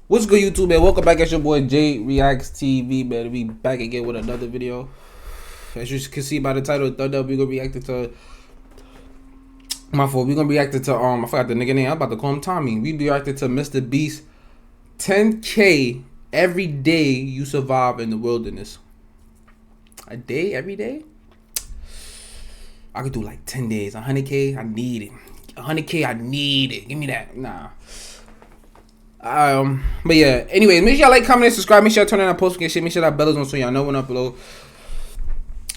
What's good, YouTube, man? Welcome back. It's your boy Jay Reacts TV, man. We back again with another video. As you can see by the title, thumbnail, we're gonna react to my fault. We're gonna react to I forgot the nigga name. I'm about to call him Tommy. We reacted to Mr. Beast 10K every day you survive in the wilderness. A day, every day? I could do like 10 days. 100K, I need it. 100K, I need it. Give me that. Nah. But yeah, anyways, make sure y'all like, comment, and subscribe. Make sure y'all turn on that post notification. Make sure that bell is on so y'all know when I upload.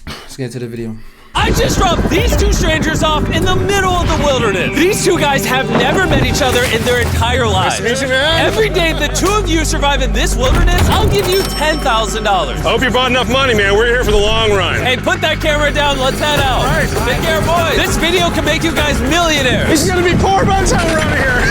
Let's get into the video. I just dropped these two strangers off in the middle of the wilderness. These two guys have never met each other in their entire lives. Nice to meet you, man. Every day the two of you survive in this wilderness, I'll give you $10,000. I hope you brought enough money, man. We're here for the long run. Hey, put that camera down. Let's head out. All right. Take care, boys. This video can make you guys millionaires. He's gonna be poor by the time we're out of here.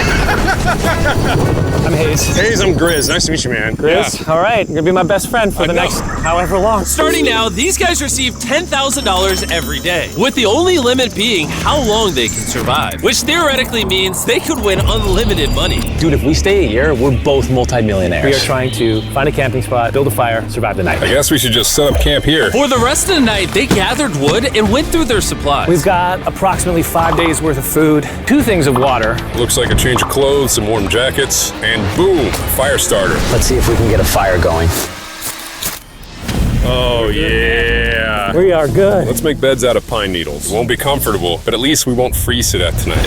I'm Hayes. Hayes, I'm Grizz. Nice to meet you, man. Grizz? Yeah. All right, you're gonna be my best friend for the next however long. Starting now, these guys receive $10,000 every day, with the only limit being how long they can survive, which theoretically means they could win unlimited money. Dude, if we stay a year, we're both multimillionaires. We are trying to find a camping spot, build a fire, survive the night. I guess we should just set up camp here. For the rest of the night, they gathered wood and went through their supplies. We've got approximately 5 days worth of food, 2 things of water. Looks like a change of clothes, some warm jackets, and boom, fire starter. Let's see if we can get a fire going. Oh yeah. We are good. Let's make beds out of pine needles. Won't be comfortable, but at least we won't freeze to death tonight.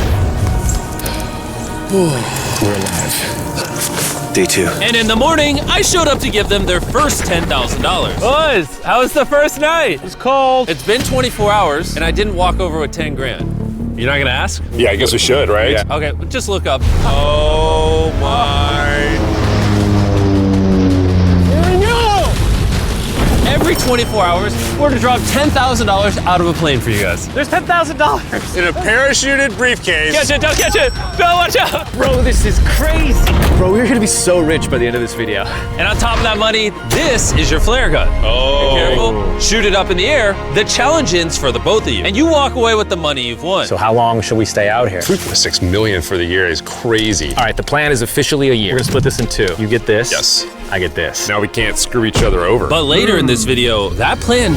We're alive. Day 2. And in the morning, I showed up to give them their first $10,000. Boys, how was the first night? It's cold. It's been 24 hours, and I didn't walk over with 10 grand. You're not gonna ask? Yeah, I guess we should, right? Yeah. Okay, just look up. Oh my. Every 24 hours, we're to drop $10,000 out of a plane for you guys. There's $10,000. In a parachuted briefcase. Catch it, don't catch it. No, watch out. Bro, this is crazy. Bro, we're gonna be so rich by the end of this video. And on top of that money, this is your flare gun. Oh. Be careful, shoot it up in the air. The challenge ends for the both of you. And you walk away with the money you've won. So how long should we stay out here? $3.6 million for the year is crazy. All right, the plan is officially a year. We're gonna split this in 2. You get this. Yes. I get this. Now we can't screw each other over. But later in this video, that plan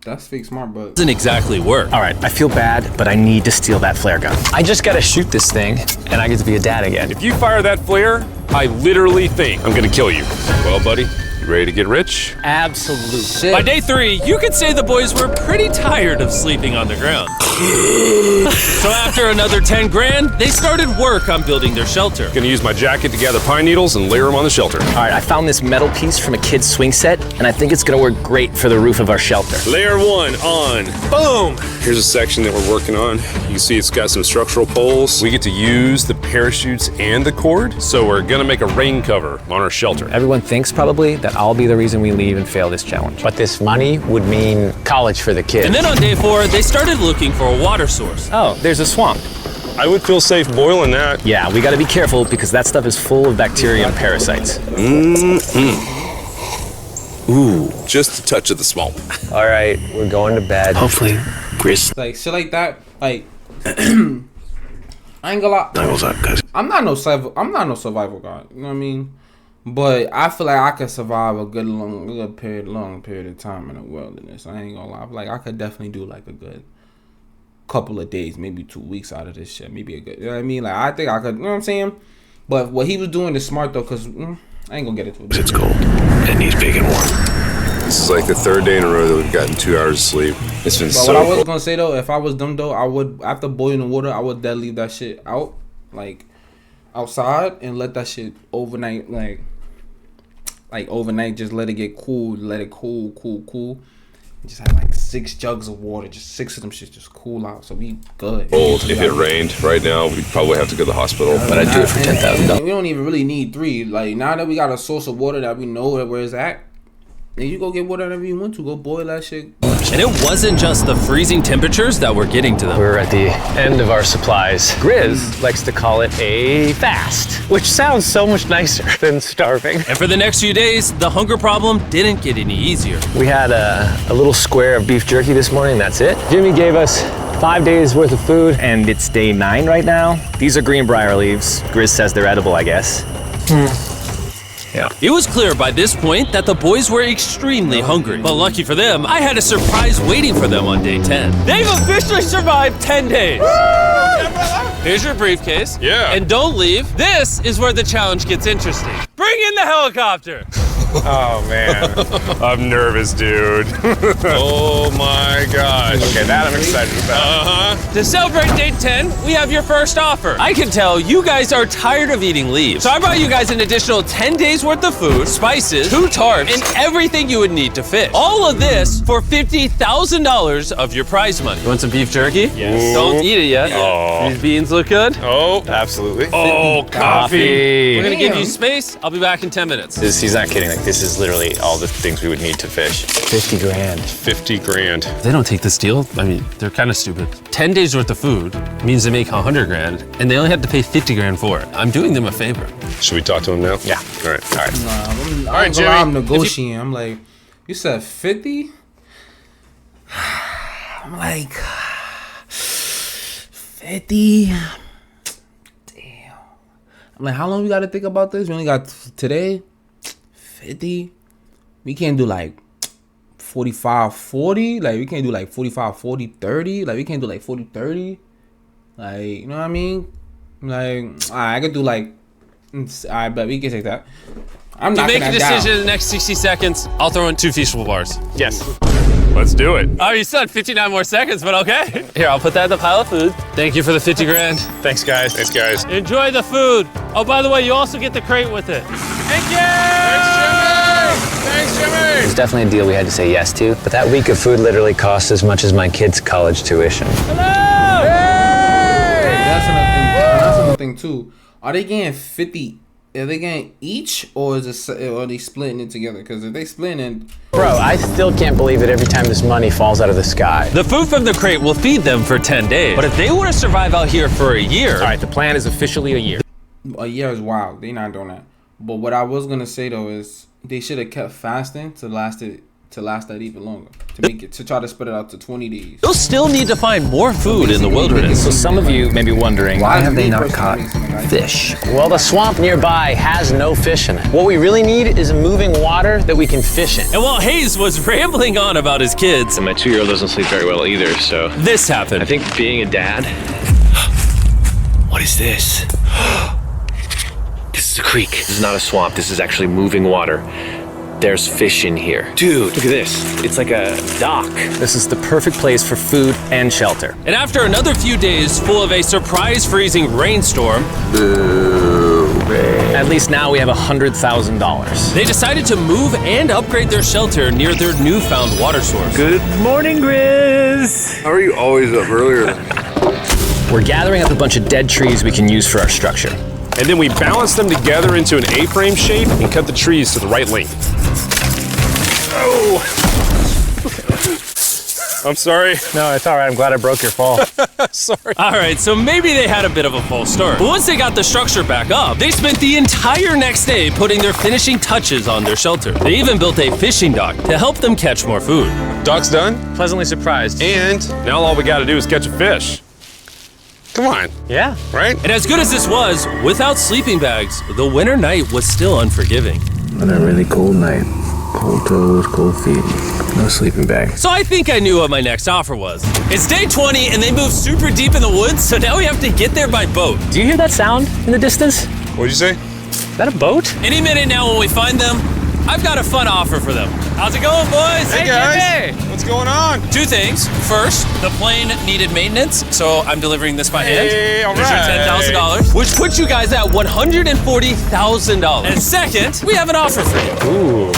That's fake smart, but doesn't exactly work. All right, I feel bad, but I need to steal that flare gun. I just gotta shoot this thing, and I get to be a dad again. If you fire that flare, I literally think I'm gonna kill you. Well, buddy, you ready to get rich? Absolutely. shit. By day 3, you could say the boys were pretty tired of sleeping on the ground. So after another 10 grand, they started work on building their shelter. Gonna use my jacket to gather pine needles and layer them on the shelter. All right, I found this metal piece from a kid's swing set, and I think it's gonna work great for the roof of our shelter. Layer 1 on. Boom! Here's a section that we're working on. You can see it's got some structural poles. We get to use the parachutes and the cord, so we're gonna make a rain cover on our shelter. Everyone thinks probably that I'll be the reason we leave and fail this challenge. But this money would mean college for the kids. And then on day 4, they started looking for a water source. Oh, there's a swamp. I would feel safe boiling that. Yeah, we gotta be careful because that stuff is full of bacteria and parasites. Ooh, just a touch of the swamp. All right, we're going to bed. Hopefully, Grizz. like shit like that. Like I ain't gonna lie. I'm not no survival guy. You know what I mean? But I feel like I could survive a good long period of time in the wilderness. I ain't gonna lie. Like I could definitely do like a good couple of days, maybe 2 weeks out of this shit. Maybe a good, you know what I mean? Like I think I could, you know what I'm saying? But what he was doing is smart though, cause I ain't gonna get into it. It's cold. It needs big and warm. This is like the 3rd day in a row that we've gotten 2 hours of sleep. It's been But so what I was cold. gonna say though, if I was them though, I would, after boiling the water, I would then leave that shit out, like outside, and let that shit overnight, like overnight, just let it get cool, let it cool. Just have like 6 jugs of water, just 6 of them shit just cool out, so we good. Cold. If it rained right now, we'd probably have to go to the hospital. But I'd do it for $10,000. We don't even really need 3. Like now that we got a source of water that we know where it's at, then you go get water whenever you want to. Go boil that shit. And it wasn't just the freezing temperatures that were getting to them. We're at the end of our supplies. Grizz likes to call it a fast, which sounds so much nicer than starving. And for the next few days, the hunger problem didn't get any easier. We had a little square of beef jerky this morning, that's it. Jimmy gave us 5 days worth of food, and it's day 9 right now. These are greenbrier leaves. Grizz says they're edible, I guess. Yeah. It was clear by this point that the boys were extremely hungry. But lucky for them, I had a surprise waiting for them on day 10. They've officially survived 10 days. Here's your briefcase. Yeah. And don't leave. This is where the challenge gets interesting. Bring in the helicopter. Oh, man. I'm nervous, dude. Oh my gosh. Okay, that I'm excited about. To celebrate day 10, we have your first offer. I can tell you guys are tired of eating leaves. So I brought you guys an additional 10 days worth of food, spices, 2 tarps, and everything you would need to fish. All of this for $50,000 of your prize money. You want some beef jerky? Yes. Don't eat it yet. Oh. These beans look good. Oh, Absolutely. oh, coffee. We're gonna give you space. I'll be back in 10 minutes. He's not kidding. Like, this is literally all the things we would need to fish. 50 grand. 50 grand. They don't take this deal. I mean, they're kind of stupid. 10 days worth of food means they make 100 grand, and they only have to pay 50 grand for it. I'm doing them a favor. Should we talk to him now? Yeah. All right. All right. I'm right, Jimmy. I'm negotiating. I'm like, you said 50? I'm like, 50? Damn. I'm like, how long we got to think about this? We only got today? 50? We can't do like 45, 40? Like, we can't do like 45, 40, 30? Like, we can't do like 40, 30? Like, you know what I mean? Like, I could do like, I bet we can take that. I'm To knocking make a that down. decision in the next 60 seconds, I'll throw in 2 feasible bars. Yes. Let's do it. Oh, you still had 59 more seconds, but okay. Here, I'll put that in the pile of food. Thank you for the 50 grand. Thanks, guys. Thanks, guys. Enjoy the food. Oh, by the way, you also get the crate with it. Thank you! Thanks, Jimmy. It's definitely a deal we had to say yes to, but that week of food literally cost as much as my kids' college tuition. That's another thing too. Are they getting 50? Are they getting each, or is it, are they splitting it together? Because if they splitting it, Bro, I still can't believe it every time this money falls out of the sky. The food from the crate will feed them for 10 days. But if they were to survive out here for a year, All right, the plan is officially a year. a year is wild. They not doing that. But what I was gonna say though is they should have kept fasting to last that even longer. To try to spread it out to 20 days. they'll still need to find more food in the wilderness. So some of you may be wondering, why have they not caught fish? Well, the swamp nearby has no fish in it. What we really need is a moving water that we can fish in. And while Hayes was rambling on about his kids, And my 2-year-old doesn't sleep very well either, so this happened. I think being a dad. What is this? This is a creek. This is not a swamp. This is actually moving water. There's fish in here. Dude, look at this. It's like a dock. This is the perfect place for food and shelter. And after another few days full of a surprise freezing rainstorm, At least now we have $100,000. they decided to move and upgrade their shelter near their newfound water source. Good morning, Grizz. How are you always up earlier? We're gathering up a bunch of dead trees we can use for our structure. And then we balance them together into an A-frame shape and cut the trees to the right length. Oh! I'm sorry. No, it's all right. I'm glad I broke your fall. Sorry. All right, so maybe they had a bit of a false start. But once they got the structure back up, they spent the entire next day putting their finishing touches on their shelter. They even built a fishing dock to help them catch more food. Dock's done, Pleasantly surprised. and now all we gotta do is catch a fish. Come on, Yeah. right? And as good as this was, without sleeping bags, the winter night was still unforgiving. On a really cold night. Cold toes, cold feet. No sleeping bag. So I think I knew what my next offer was. It's day 20 and they moved super deep in the woods, so now we have to get there by boat. Do you hear that sound in the distance? What'd you say? Is that a boat? Any minute now when we find them, I've got a fun offer for them. How's it going, boys? Hey guys, what's going on? 2 things. First, the plane needed maintenance, so I'm delivering this by hand. Hey, all There's right. your $10,000, which puts you guys at $140,000. And second, we have an offer for you. Ooh.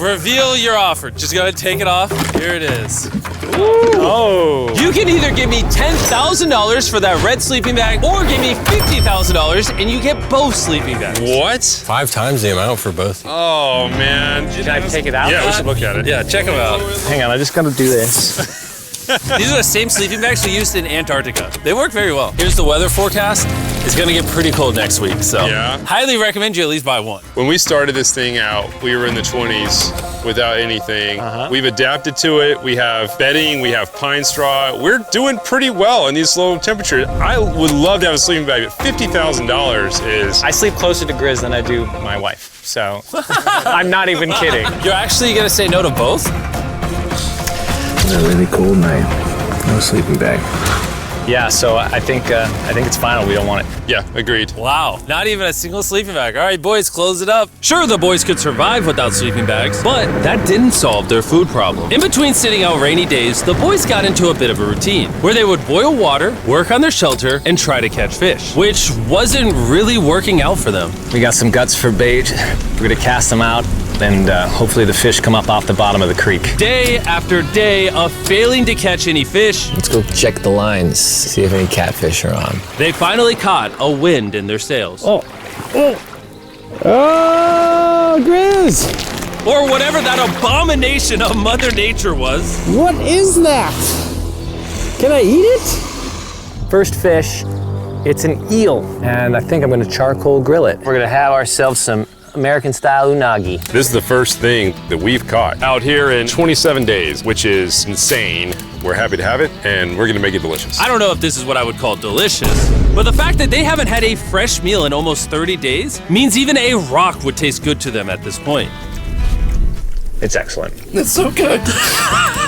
Reveal your offer. Just go ahead and take it off. Here it is. Oh. You can either give me $10,000 for that red sleeping bag, or give me $50,000 and you get both sleeping bags. What? 5 times the amount for both. Oh man. Can I take it out? Yeah, we should look at it. Yeah, check them out. Hang on, I just gotta do this. These are the same sleeping bags we used in Antarctica. They work very well. Here's the weather forecast. is gonna get pretty cold next week, so Yeah? highly recommend you at least buy one. When we started this thing out, we were in the 20s without anything. We've adapted to it. We have bedding, we have pine straw. We're doing pretty well in these low temperatures. I would love to have a sleeping bag, but $50,000 is... I sleep closer to Grizz than I do my wife, so I'm not even kidding. You're actually gonna say no to both? It's a really cold night. No sleeping bag. Yeah, so I think it's final. We don't want it. Yeah, agreed. Wow, not even a single sleeping bag. All right, boys, close it up. Sure, the boys could survive without sleeping bags, but that didn't solve their food problem. In between sitting out rainy days, the boys got into a bit of a routine where they would boil water, work on their shelter, and try to catch fish, which wasn't really working out for them. We got some guts for bait. We're gonna cast them out, and hopefully the fish come up off the bottom of the creek. Day after day of failing to catch any fish, Let's go check the lines, see if any catfish are on. they finally caught a wind in their sails. Oh, Grizz! Or whatever that abomination of Mother Nature was. What is that? Can I eat it? First fish, it's an eel, and I think I'm gonna charcoal grill it. We're gonna have ourselves some American-style unagi. This is the first thing that we've caught out here in 27 days, which is insane. We're happy to have it, and we're gonna make it delicious. I don't know if this is what I would call delicious, but the fact that they haven't had a fresh meal in almost 30 days means even a rock would taste good to them at this point. It's excellent. It's so good.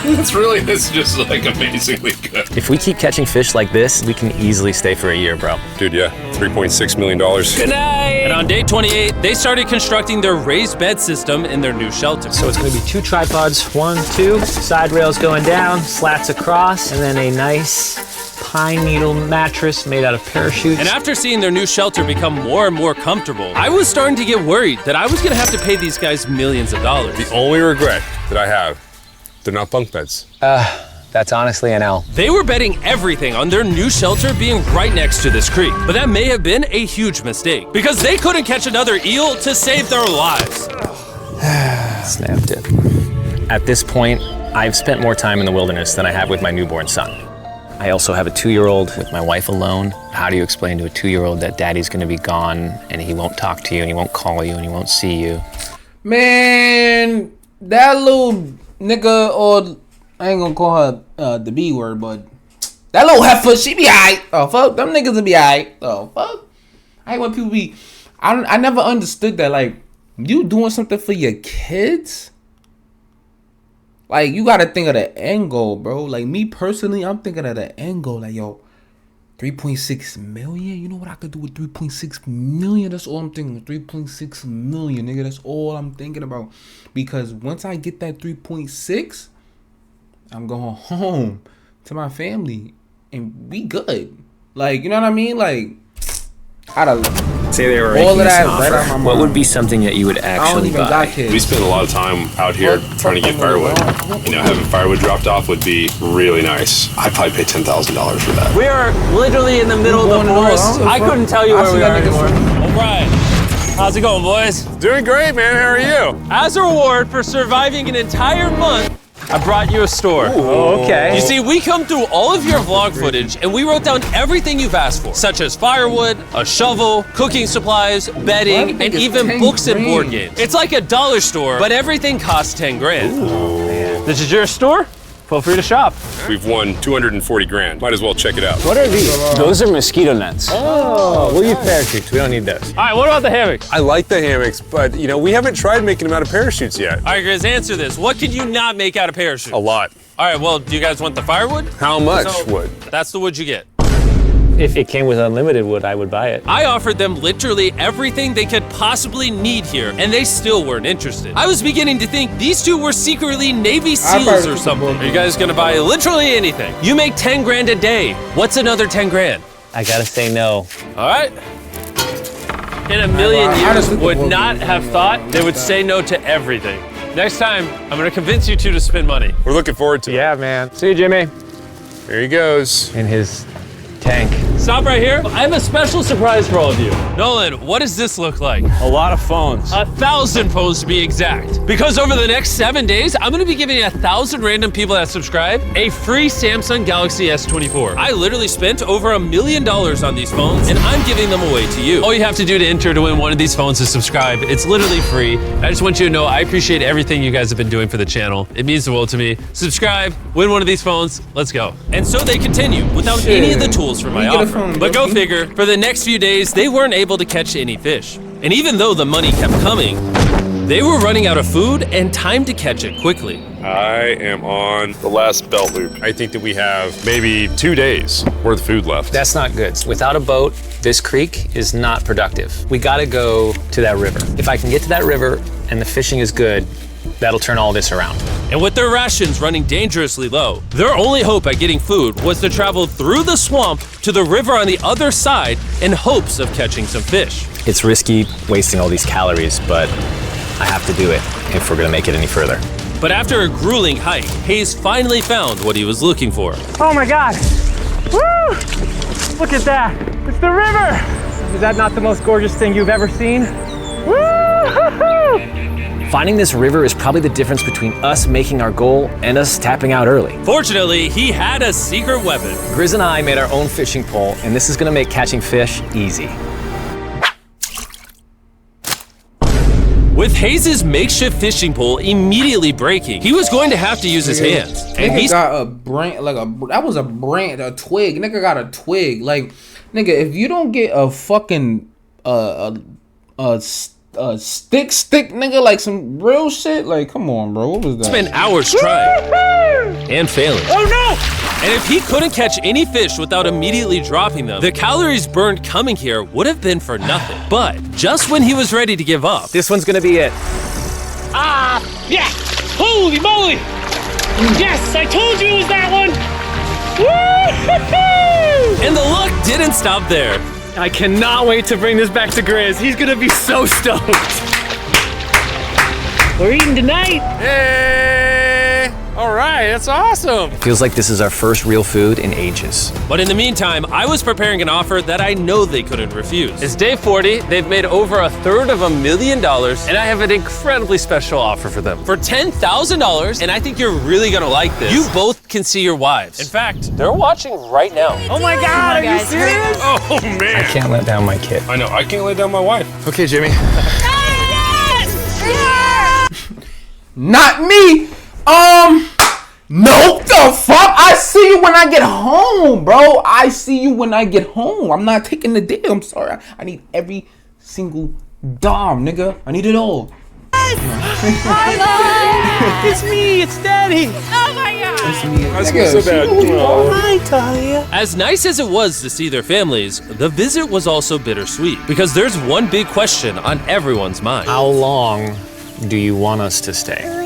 It's just like amazingly good. If we keep catching fish like this, we can easily stay for a year, bro. Dude, yeah, $3.6 million. Good night! And on day 28, they started constructing their raised bed system in their new shelter. So it's gonna be 2 tripods, 1, 2, side rails going down, slats across, and then a nice pine needle mattress made out of parachutes. And after seeing their new shelter become more and more comfortable, I was starting to get worried that I was gonna have to pay these guys millions of dollars. The only regret that I have, they're not bunk beds. That's honestly an L. They were betting everything on their new shelter being right next to this creek, but that may have been a huge mistake because they couldn't catch another eel to save their lives. Snapped it. At this point, I've spent more time in the wilderness than I have with my newborn son. I also have a 2-year-old with my wife alone. How do you explain to a 2-year-old that daddy's gonna be gone and he won't talk to you and he won't call you and he won't see you? Man, that little nigga, or I ain't gonna call her the B word, but that little heifer, she be aight. Oh fuck, them niggas will be aight. Oh fuck, I hate when people be. I never understood that. Like, you doing something for your kids, like you gotta think of the end goal, bro. Like me personally, I'm thinking of the end goal. Like, yo, 3.6 million. You know what I could do with 3.6 million? That's all I'm thinking. 3.6 million, nigga. That's all I'm thinking about. Because once I get that 3.6, I'm going home to my family and we good. Like, you know what I mean? Like, I don't Say they were all making of that us an right offer. out my What mind. would be something that you would I don't actually even buy? got kids. We spend a lot of time out here trying to get firewood. You know, having firewood dropped off would be really nice. I'd probably pay $10,000 for that. We are literally in the middle of the forest. I couldn't tell you where we are anymore. All right. How's it going, boys? Doing great, man. How are you? As a reward for surviving an entire month, I brought you a store. Oh, okay. You see, we come through all of your vlog footage and we wrote down everything you've asked for, such as firewood, a shovel, cooking supplies, bedding, and even books and board games. It's like a dollar store, but everything costs 10 grand. This is your store? Feel free to shop. We've won 240 grand. Might as well check it out. What are these? Those are mosquito nets. Oh, we'll use parachutes. We don't need those. All right, what about the hammocks? I like the hammocks, but you know, we haven't tried making them out of parachutes yet. All right, Grizz, answer this. What could you not make out of parachutes? A lot. All right, well, do you guys want the firewood? How much So, wood? That's the wood you get. If it came with unlimited wood, I would buy it. I offered them literally everything they could possibly need here, and they still weren't interested. I was beginning to think these two were secretly Navy SEALs or something. Are you guys gonna buy literally anything? You make 10 grand a day. What's another 10 grand? I gotta say no. All right? In a million I years, honestly would think not we'll have thought they would say no to everything. Next time, I'm gonna convince you two to spend money. We're looking forward to it. Yeah, man. See you, Jimmy. There he goes. In his tank. Stop right here. I have a special surprise for all of you. Nolan, what does this look like? A lot of phones. 1,000 phones to be exact. Because over the next 7 days, I'm gonna be giving 1,000 random people that subscribe a free Samsung Galaxy S24. I literally spent over $1 million on these phones, and I'm giving them away to you. All you have to do to enter to win one of these phones is subscribe. It's literally free. I just want you to know I appreciate everything you guys have been doing for the channel. It means the world to me. Subscribe, win one of these phones, let's go. And so they continue without any of the tools for my offer. But go figure, for the next few days, they weren't able to catch any fish. And even though the money kept coming, they were running out of food and time to catch it quickly. I am on the last belt loop. I think that we have maybe 2 days worth of food left. That's not good. Without a boat, this creek is not productive. We gotta go to that river. If I can get to that river and the fishing is good, that'll turn all this around. And with their rations running dangerously low, their only hope at getting food was to travel through the swamp to the river on the other side in hopes of catching some fish. It's risky wasting all these calories, but I have to do it if we're gonna make it any further. But after a grueling hike, Hayes finally found what he was looking for. Oh my God. Woo! Look at that. It's the river. Is that not the most gorgeous thing you've ever seen? Woo! Finding this river is probably the difference between us making our goal and us tapping out early. Fortunately, he had a secret weapon. Grizz and I made our own fishing pole, and this is gonna make catching fish easy. With Hayes' makeshift fishing pole immediately breaking, he was going to have to use his hands. And Nigga got a branch, like that was a branch, a twig. Nigga got a twig. Like, nigga, if you don't get a fucking stick, nigga, like some real shit, like, come on, bro, what was that? spent hours trying and failing. Oh no! And if he couldn't catch any fish without immediately dropping them, the calories burned coming here would have been for nothing. But just when he was ready to give up, This one's gonna be it. Ah! Yeah! Holy moly! Yes! I told you it was that one! Woo! and the luck didn't stop there. I cannot wait to bring this back to Grizz. He's gonna be so stoked. We're eating tonight. Hey! All right, that's awesome. Feels like this is our first real food in ages. But in the meantime, I was preparing an offer that I know they couldn't refuse. It's day 40, they've made over $250,000, and I have an incredibly special offer for them. For $10,000, and I think you're really gonna like this, you both can see your wives. In fact, they're watching right now. Oh my God, are you serious? Oh man! I can't let down my kid. I know, I can't lay down my wife. Okay, Jimmy. Not me. Nope. The fuck? I see you when I get home, bro. I see you when I get home. I'm not taking the deal. I'm sorry. I need every single dime, nigga. I need it all. It's me, it's Daddy. Oh my God. It's me. I feel so bad. Hi, Talia. As nice as it was to see their families, the visit was also bittersweet because there's one big question on everyone's mind. How long do you want us to stay?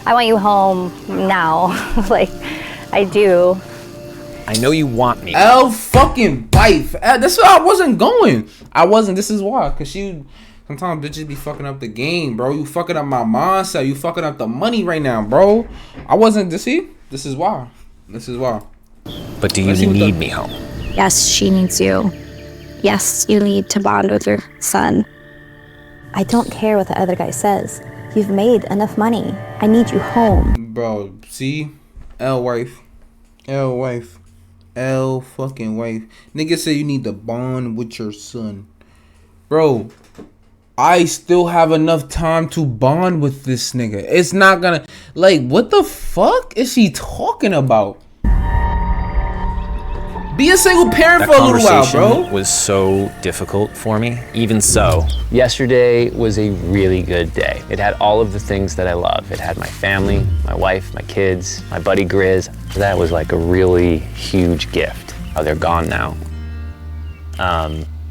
I want you home now. Like, I do. I know you want me. L fucking wife. That's why I wasn't going. I wasn't. This is why. Cause sometimes bitches be fucking up the game, bro. You fucking up my mindset. You fucking up the money right now, bro. I wasn't. See, this is why. This is why. But do you need me home? Yes, she needs you. Yes, you need to bond with your son. I don't care what the other guy says. You've made enough money. I need you home. Bro, see? L wife. L wife. L fucking wife. Nigga say you need to bond with your son. Bro, I still have enough time to bond with this nigga. It's not gonna... Like, what the fuck is she talking about? Be a single parent for a little while, bro. Was so difficult for me. Even so, yesterday was a really good day. It had all of the things that I love. It had my family, my wife, my kids, my buddy Grizz. That was like a really huge gift. Oh, they're gone now.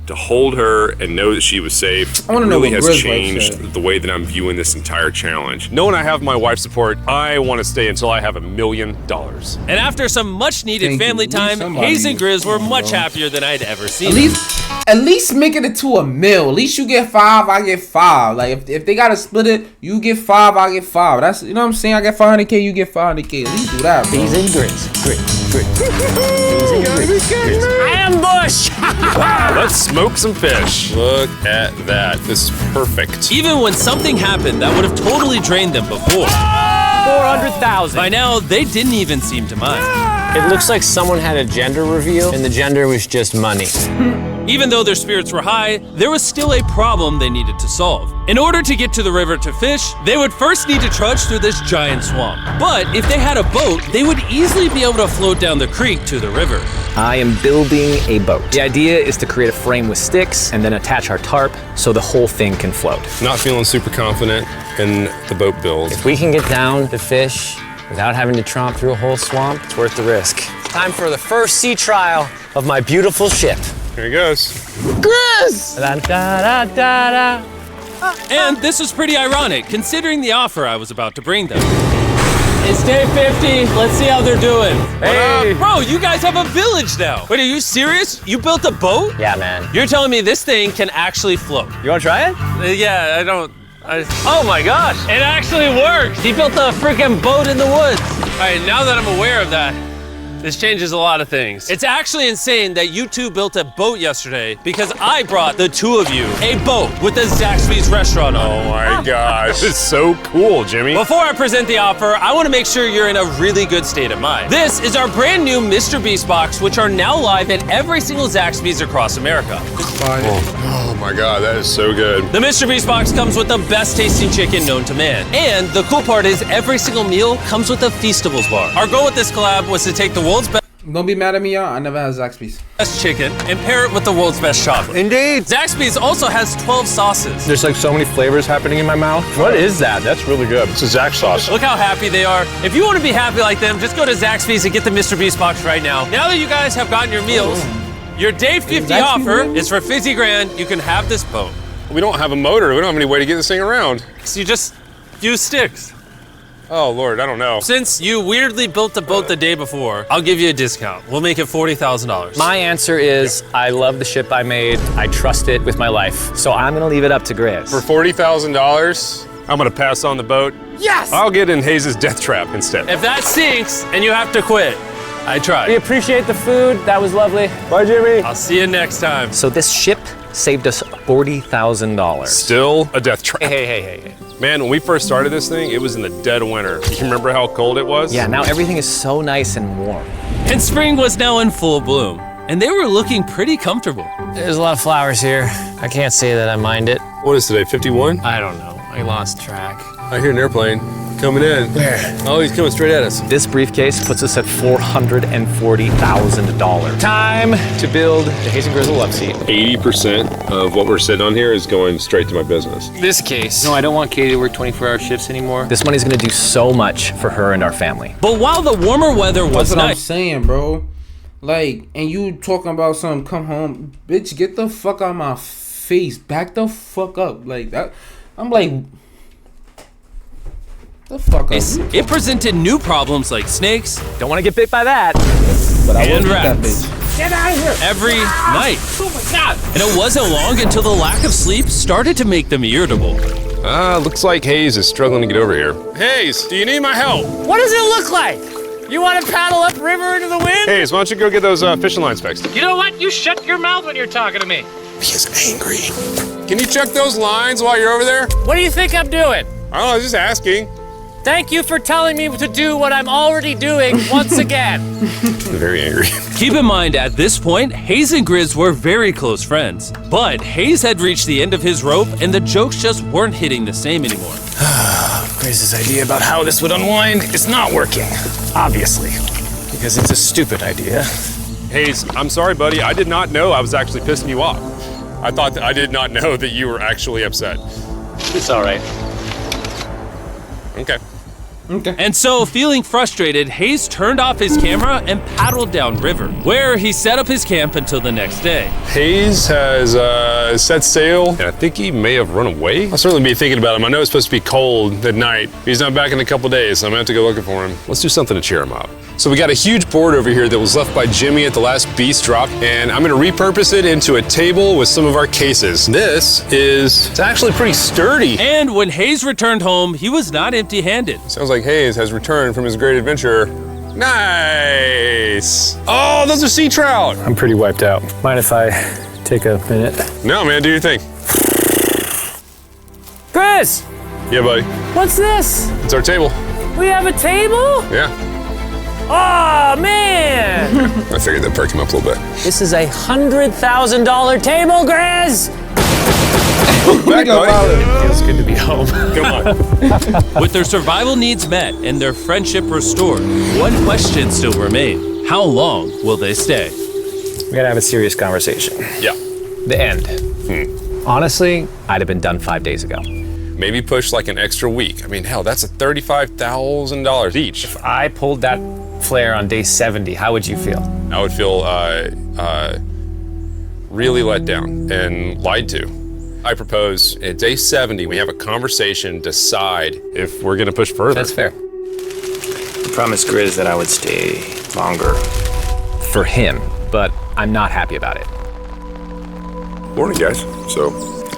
To hold her and know that she was safe, I wanna know really what has Grizz changed said. the way that I'm viewing this entire challenge. Knowing I have my wife's support, I want to stay until I have $1 million. And after some much needed Thank you. family At least time, somebody Hayes and Grizz were is- much happier than I'd ever seen. At least making it to $1 million. At least you get 5, I get 5. Like if they gotta split it, you get 5, I get 5. That's, you know what I'm saying? I get 500K, you get 500K. At least do that, bro. Hayes and Grizz. Grizz. Grizz. Hayes and Grizz. I am push! Let's smoke some fish. Look at that. This is perfect. Even when something happened that would have totally drained them before, 400,000. by now they didn't even seem to mind. It looks like someone had a gender reveal, and the gender was just money. Even though their spirits were high, there was still a problem they needed to solve. In order to get to the river to fish, they would first need to trudge through this giant swamp. But if they had a boat, they would easily be able to float down the creek to the river. I am building a boat. The idea is to create a frame with sticks and then attach our tarp so the whole thing can float. Not feeling super confident in the boat build. If we can get down to fish without having to tromp through a whole swamp, it's worth the risk. Time for the first sea trial of my beautiful ship. Here he goes. Chris! Da, da, da, da, da. And this is pretty ironic, considering the offer I was about to bring them. It's day 50. Let's see how they're doing. Hey. Bro, you guys have a village now. Wait, are you serious? You built a boat? Yeah, man. You're telling me this thing can actually float? You wanna try it? Yeah, oh my gosh, it actually works. He built a freaking boat in the woods. All right, now that I'm aware of that, this changes a lot of things. It's actually insane that you two built a boat yesterday because I brought the two of you a boat with the Zaxby's restaurant on it. Oh my gosh, this is so cool, Jimmy. Before I present the offer, I want to make sure you're in a really good state of mind. This is our brand new Mr. Beast box, which are now live at every single Zaxby's across America. Oh my God, that is so good. The Mr. Beast box comes with the best tasting chicken known to man. And the cool part is every single meal comes with a Feastables bar. Our goal with this collab was to take the world's Don't be mad at me, y'all. I never had Zaxby's. best chicken and pair it with the world's best chocolate. Indeed. Zaxby's also has 12 sauces. There's like so many flavors happening in my mouth. What is that? That's really good. It's a Zax sauce. Look how happy they are. If you want to be happy like them, just go to Zaxby's and get the Mr. Beast box right now. Now that you guys have gotten your meals, your day 50 offer is for 50 grand. You can have this boat. We don't have a motor. We don't have any way to get this thing around. So you just use sticks. Oh Lord, I don't know. Since you weirdly built the boat the day before, I'll give you a discount. We'll make it $40,000. My answer is I love the ship I made. I trust it with my life. So I'm gonna leave it up to Grizz. For $40,000, I'm gonna pass on the boat. Yes! I'll get in Hayes' death trap instead. If that sinks and you have to quit, I tried. We appreciate the food. That was lovely. Bye, Jimmy. I'll see you next time. So this ship saved us $40,000. Still a death trap. Hey. Man, when we first started this thing, it was in the dead of winter. You remember how cold it was? Yeah, now everything is so nice and warm. And spring was now in full bloom, and they were looking pretty comfortable. There's a lot of flowers here. I can't say that I mind it. What is today, 51? I don't know. I lost track. I hear an airplane coming in. Where? Oh, he's coming straight at us. This briefcase puts us at $440,000. Time to build the Hayes and Grizzle love seat. 80% of what we're sitting on here is going straight to my business. This case. No, I don't want Katie to work 24-hour shifts anymore. This money's gonna do so much for her and our family. But while the warmer weather was That's what I'm nice, saying, bro. Like, and you talking about something, come home. Bitch, get the fuck out of my face. Back the fuck up. Like, that. I'm like, the fuck up. it presented new problems like snakes Don't want to get bit by that. But I will and get that rats. bitch. Get out of here! Every night. Oh my God! And it wasn't long until the lack of sleep started to make them irritable. Looks like Hayes is struggling to get over here. Hayes, do you need my help? What does it look like? You want to paddle up river into the wind? Hayes, why don't you go get those fishing lines fixed? You know what? You shut your mouth when you're talking to me. He is angry. Can you check those lines while you're over there? What do you think I'm doing? I don't know, I was just asking. Thank you for telling me to do what I'm already doing once again. I'm very angry. Keep in mind, at this point, Hayes and Grizz were very close friends. But Hayes had reached the end of his rope, and the jokes just weren't hitting the same anymore. Grizz's idea about how this would unwind is not working, obviously, because it's a stupid idea. Hayes, I'm sorry, buddy. I did not know I was actually pissing you off. I did not know that you were actually upset. It's all right. Okay. And so, feeling frustrated, Hayes turned off his camera and paddled downriver, where he set up his camp until the next day. Hayes has set sail, and I think he may have run away. I'll certainly be thinking about him. I know it's supposed to be cold at night. He's not back in a couple days, so I'm gonna have to go looking for him. Let's do something to cheer him up. So we got a huge board over here that was left by Jimmy at the last beast drop, and I'm gonna repurpose it into a table with some of our cases. It's actually pretty sturdy. And when Hayes returned home, he was not empty-handed. Sounds like Hayes has returned from his great adventure Nice. Oh, those are sea trout. I'm pretty wiped out. Mind if I take a minute? No, man, do your thing. Chris, Yeah, buddy. what's this? It's our table. We have a table? Yeah. Oh, man. I figured that perked him up a little bit. This is a $100,000 table, Chris. Back, buddy. Feels good to be home. Come on. With their survival needs met and their friendship restored, one question still remains. How long will they stay? We gotta have a serious conversation. Yeah. The end. Honestly, I'd have been done 5 days ago. Maybe push like an extra week. I mean, hell, that's a $35,000 each. If I pulled that flare on day 70, how would you feel? I would feel really let down and lied to. I propose at day 70, we have a conversation, decide if we're gonna push further. That's fair. I promised Grizz that I would stay longer. For him, but I'm not happy about it. Morning, guys. So,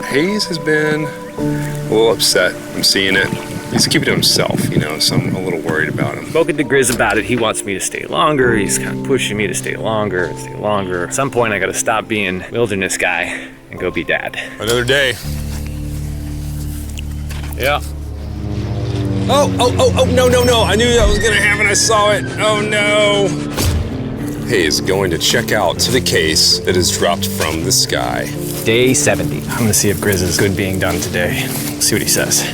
Hayes has been a little upset. I'm seeing it. He's keeping it to himself, you know, so I'm a little worried about him. Spoken to Grizz about it. He wants me to stay longer. He's kind of pushing me to stay longer and stay longer. At some point, I gotta stop being wilderness guy and go be dad. Another day. Yeah. Oh, no. I knew that was gonna happen. I saw it. Oh, no. Hayes going to check out the case that is dropped from the sky. Day 70. I'm gonna see if Grizz is good being done today. See what he says.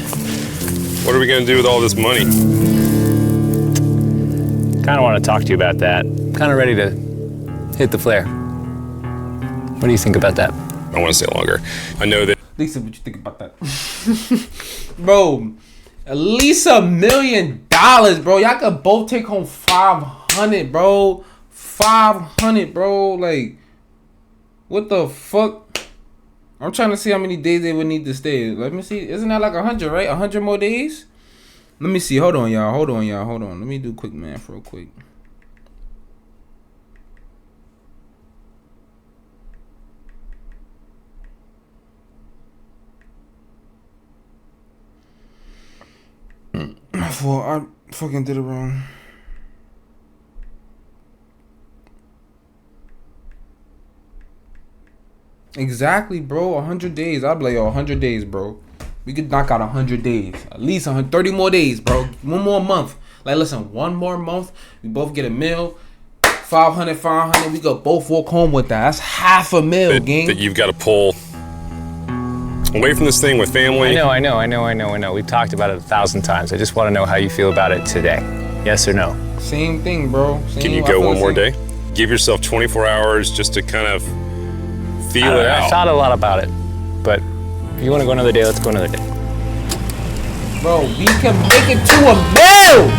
What are we gonna do with all this money? Kind of want to talk to you about that. Kind of ready to hit the flare. What do you think about that? I want to stay longer. I know that. Lisa, what you think about that? Bro, at least $1 million, bro. Y'all could both take home 500, bro. 500, bro. Like, what the fuck? I'm trying to see how many days they would need to stay. Let me see. Isn't that like 100, right? 100 more days? Let me see. Hold on, y'all. Hold on. Let me do quick math real quick. My fault. I fucking did it wrong. Exactly, bro. 100 days. I'll be like, yo, 100 days, bro. We could knock out 100 days. At least 130 more days, bro. One more month. Like, listen, one more month. We both get a meal. 500. We could both walk home with that. That's half a meal, gang. That you've got to pull away from this thing with family. I know. We've talked about it 1,000 times. I just want to know how you feel about it today. Yes or no? Same thing, bro. Can you go one more day? Give yourself 24 hours just to kind of feel it out. I thought a lot about it, but if you want to go another day, let's go another day. Bro, we can make it to a meal!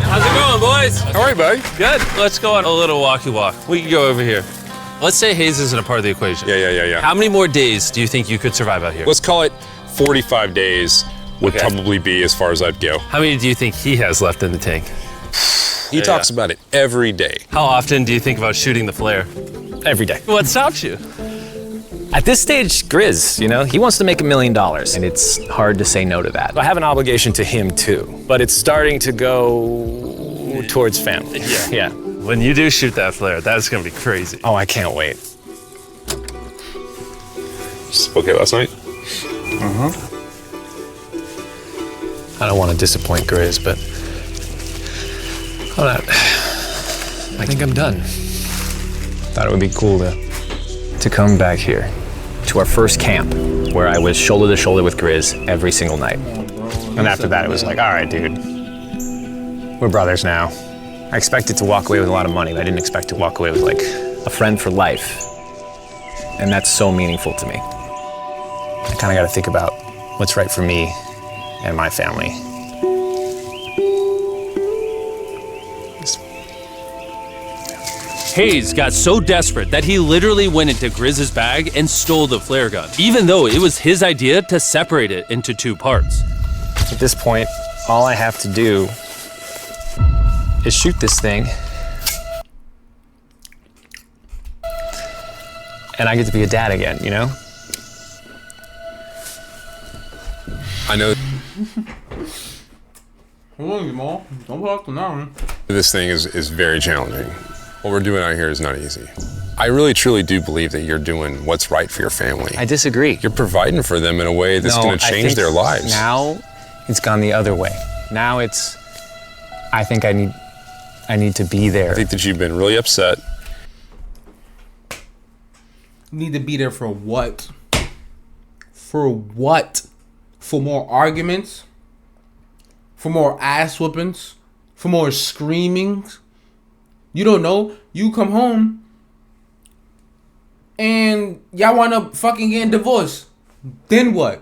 How's it going, boys? All right, buddy. Good. Let's go on a little walkie walk. We can go over here. Let's say Hayes isn't a part of the equation. Yeah. How many more days do you think you could survive out here? Let's call it 45 days would Okay. probably be as far as I'd go. How many do you think he has left in the tank? He talks about it every day. How often do you think about shooting the flare? Every day. What stops you? At this stage, Grizz, he wants to make $1 million, and it's hard to say no to that. I have an obligation to him too, but it's starting to go towards family. Yeah. When you do shoot that flare, that's gonna be crazy. Oh, I can't wait. Okay, last night? I don't want to disappoint Grizz, but I think I'm done. Thought it would be cool to come back here to our first camp where I was shoulder to shoulder with Grizz every single night. And after that, it was like, all right, dude, we're brothers now. I expected to walk away with a lot of money, but I didn't expect to walk away with like a friend for life. And that's so meaningful to me. I kind of got to think about what's right for me and my family. Hayes got so desperate that he literally went into Grizz's bag and stole the flare gun, even though it was his idea to separate it into two parts. At this point, all I have to do is shoot this thing, and I get to be a dad again, I know Hold on, Jamal. Don't talk to now. This thing is very challenging. What we're doing out here is not easy. I really truly do believe that you're doing what's right for your family. I disagree. You're providing for them in a way that's going to change their lives. Now it's gone the other way. Now it's, I think I need to be there. I think that you've been really upset. Need to be there for what? For what? For more arguments? For more ass whoopings? For more screamings? You don't know. You come home and y'all wind up fucking getting divorced. Then what?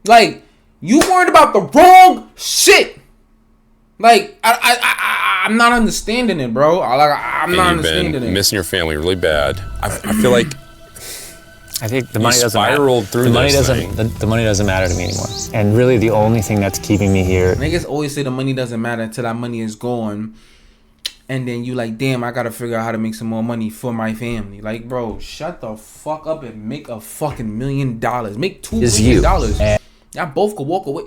Like, you worried about the wrong shit. Like, I'm not understanding it, bro. I'm not understanding it. You've been missing your family really bad. I feel like I think the money doesn't spiraled through the money this doesn't thing. the money doesn't matter to me anymore. And really the only thing that's keeping me here. Niggas always say the money doesn't matter until that money is gone. And then you like, damn, I gotta figure out how to make some more money for my family. Like, bro, shut the fuck up and make a fucking $1 million. Make $2 million. Y'all both could walk away.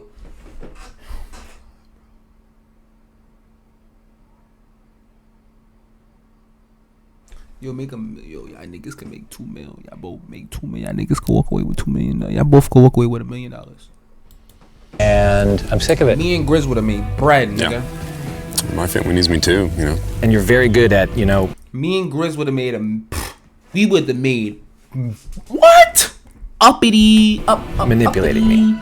Y'all niggas can make $2 million. Y'all both make $2 million. Y'all niggas can walk away with $2 million. Y'all both could walk away with $1 million. And I'm sick of it. Me and Grizz would have made bread, nigga. Yeah. My family needs me too, you know. And you're very good at, you know. Me and Grizz would have made we would have made what? Uppity up manipulating me.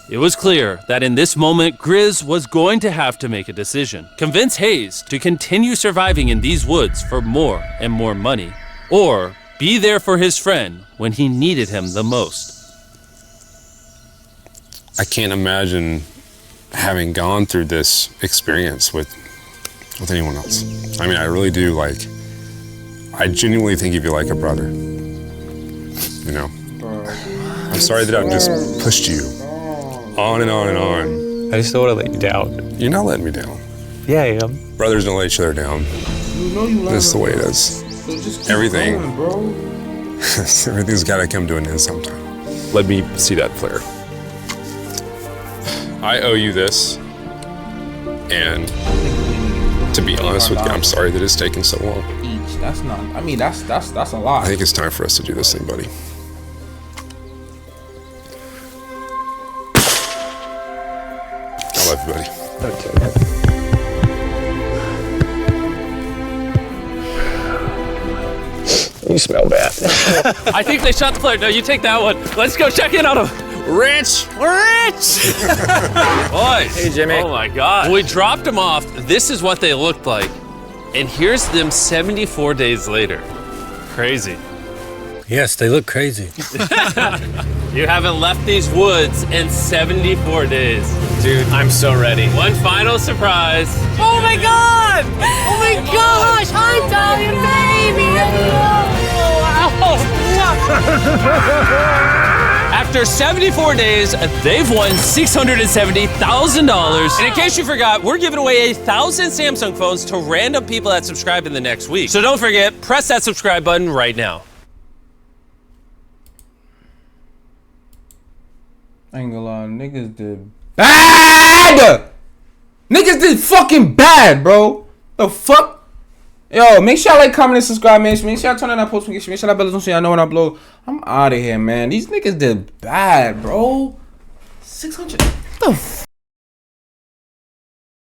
It was clear that in this moment, Grizz was going to have to make a decision. Convince Hayes to continue surviving in these woods for more and more money, or be there for his friend when he needed him the most. I can't imagine having gone through this experience with anyone else. I mean, I really do. Like, I genuinely think of you like a brother. You know, I'm sorry that I've just pushed you on and on and on. I just don't want to let you down. You're not letting me down. Yeah, I am. Brothers don't let each other down. You know you That's the way it is. So just keep Everything. going, bro. Everything's got to come to an end sometime. Let me see that flare. I owe you this, and to be honest with you, I'm sorry that it's taken so long. That's not. I mean, that's a lot. I think it's time for us to do this thing, buddy. I love you, buddy. Okay. You smell bad. I think they shot the player. No, you take that one. Let's go check in on him. Rich, we're rich. Boys. Hey, Jimmy. Oh my God. When we dropped them off, this is what they looked like. And here's them 74 days later. Crazy. Yes, they look crazy. You haven't left these woods in 74 days. Dude, I'm so ready. One final surprise. Oh my God! Oh my gosh! Hi, darling baby! After 74 days, they've won $670,000. And in case you forgot, we're giving away 1,000 Samsung phones to random people that subscribe in the next week. So don't forget, press that subscribe button right now. I ain't gonna lie, niggas did bad. Niggas did fucking bad, bro. The fuck? Yo, make sure y'all like, comment, and subscribe, man. Make sure y'all turn on that post notification. Make sure that bell is on so y'all know when I upload. I'm out of here, man. These niggas did bad, bro. 600. What the